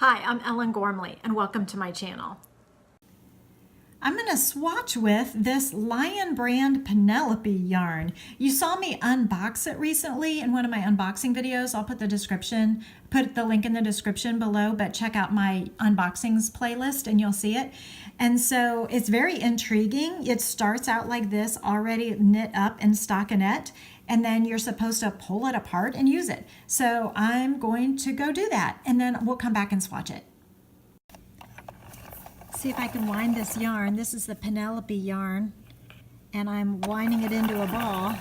Hi, I'm Ellen Gormley, and welcome to my channel. I'm going to swatch with this Lion brand Penelope yarn. You saw me unbox it recently in one of my unboxing videos. I'll put the link in the description below, but check out my unboxings playlist and you'll see it. And so it's very intriguing. It starts out like this, already knit up in stockinette, and then you're supposed to pull it apart and use it. So I'm going to go do that, and then we'll come back and swatch it. See if I can wind this yarn. This is the Penelope yarn, and I'm winding it into a ball.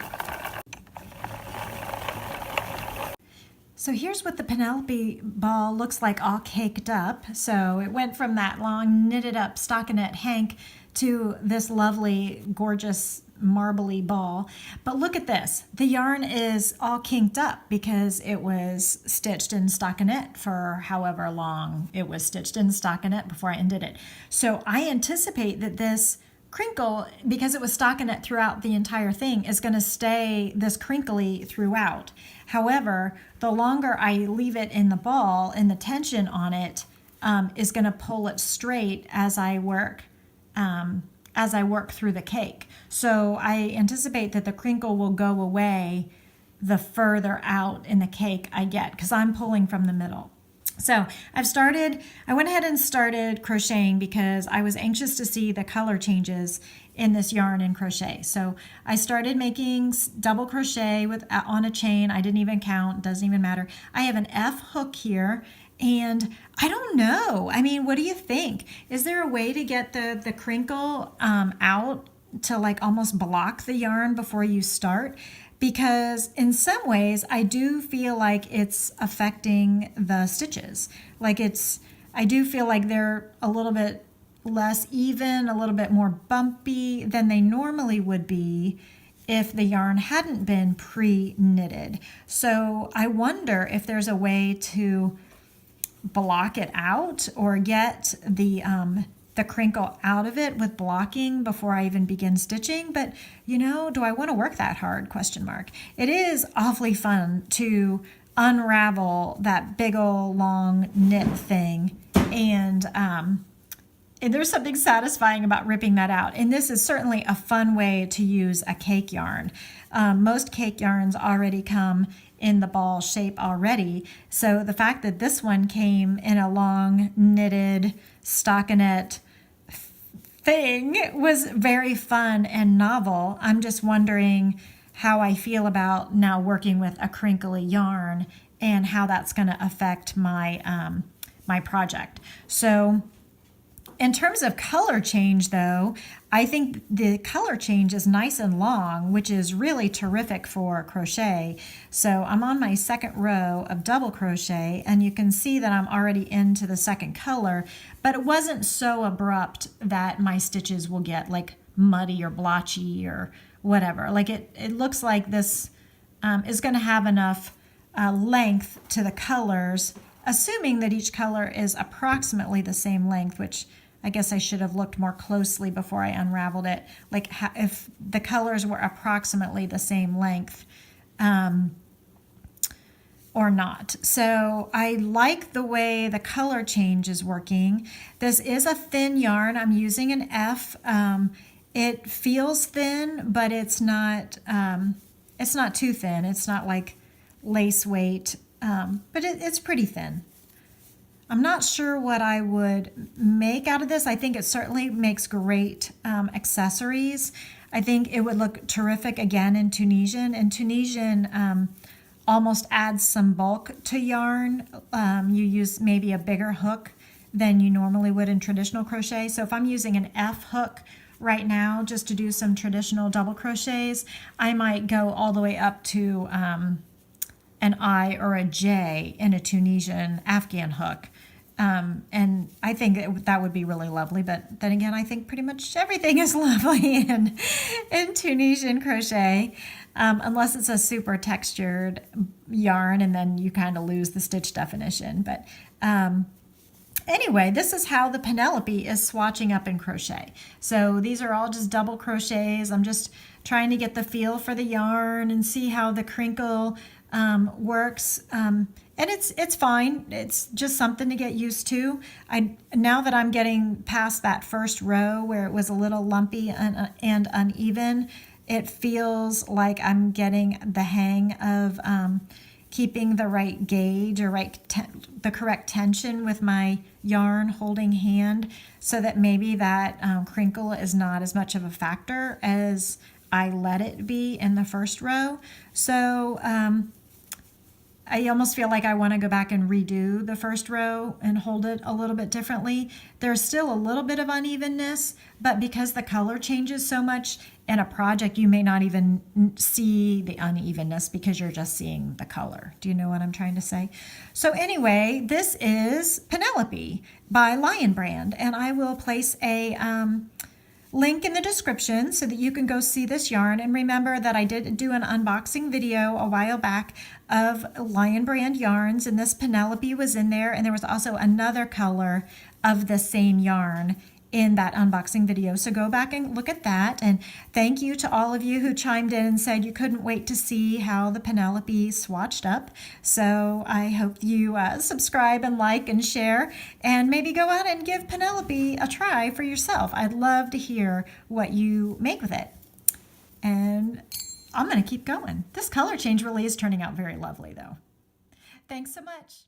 So here's what the Penelope ball looks like, all caked up. So it went from that long knitted up stockinette hank to this lovely, gorgeous, marbly ball. But look at this. The yarn is all kinked up because it was stitched in stockinette for however long it was stitched in stockinette before I undid it. So I anticipate that this crinkle, because it was stockinette throughout the entire thing, is going to stay this crinkly throughout. However, the longer I leave it in the ball, and the tension on it is going to pull it straight as I work through the cake. So I anticipate that the crinkle will go away the further out in the cake I get, because I'm pulling from the middle. So I went ahead and started crocheting because I was anxious to see the color changes in this yarn in crochet. So I started making double crochet on a chain. I didn't even count, doesn't even matter. I have an F hook here, and I don't know. I mean, what do you think? Is there a way to get the crinkle out to like almost block the yarn before you start? Because in some ways I do feel like it's affecting the stitches. I do feel like they're a little bit less even, a little bit more bumpy than they normally would be if the yarn hadn't been pre-knitted. So I wonder if there's a way to block it out or get the crinkle out of it with blocking before I even begin stitching. But you know, do I want to work that hard? Question mark. It is awfully fun to unravel that big old long knit thing, and there's something satisfying about ripping that out. And this is certainly a fun way to use a cake yarn. Most cake yarns already come in the ball shape already. So the fact that this one came in a long knitted stockinette thing was very fun and novel. I'm just wondering how I feel about now working with a crinkly yarn and how that's going to affect my my project. So in terms of color change, though, I think the color change is nice and long, which is really terrific for crochet. So I'm on my second row of double crochet, and you can see that I'm already into the second color, but it wasn't so abrupt that my stitches will get like muddy or blotchy or whatever. Like it looks like this is going to have enough length to the colors, assuming that each color is approximately the same length, which I guess I should have looked more closely before I unraveled it, like if the colors were approximately the same length or not. So I like the way the color change is working. This is a thin yarn. I'm using an F. It feels thin, but it's not too thin. It's not like lace weight, but it's pretty thin. I'm not sure what I would make out of this. I think it certainly makes great accessories. I think it would look terrific again in Tunisian. And Tunisian almost adds some bulk to yarn. You use maybe a bigger hook than you normally would in traditional crochet. So if I'm using an F hook right now just to do some traditional double crochets, I might go all the way up to an I or a J in a Tunisian Afghan hook. And I think that would be really lovely. But then again, I think pretty much everything is lovely in Tunisian crochet, unless it's a super textured yarn, and then you kind of lose the stitch definition. But anyway, this is how the Penelope is swatching up in crochet. So these are all just double crochets. I'm just trying to get the feel for the yarn and see how the crinkle works. And it's fine. It's just something to get used to. Now that I'm getting past that first row where it was a little lumpy and uneven, it feels like I'm getting the hang of keeping the right gauge or the correct tension with my yarn holding hand, so that maybe that crinkle is not as much of a factor as I let it be in the first row. So I almost feel like I want to go back and redo the first row and hold it a little bit differently. There's still a little bit of unevenness, but because the color changes so much in a project, you may not even see the unevenness because you're just seeing the color. Do you know what I'm trying to say? So anyway, this is Penelope by Lion Brand, and I will place a link in the description so that you can go see this yarn. And remember that I did do an unboxing video a while back of Lion Brand yarns, and this Penelope was in there, and there was also another color of the same yarn in that unboxing video. So go back and look at that. And thank you to all of you who chimed in and said you couldn't wait to see how the Penelope swatched up. So I hope you subscribe and like and share, and maybe go out and give Penelope a try for yourself. I'd love to hear what you make with it. And I'm going to keep going. This color change really is turning out very lovely though. Thanks so much.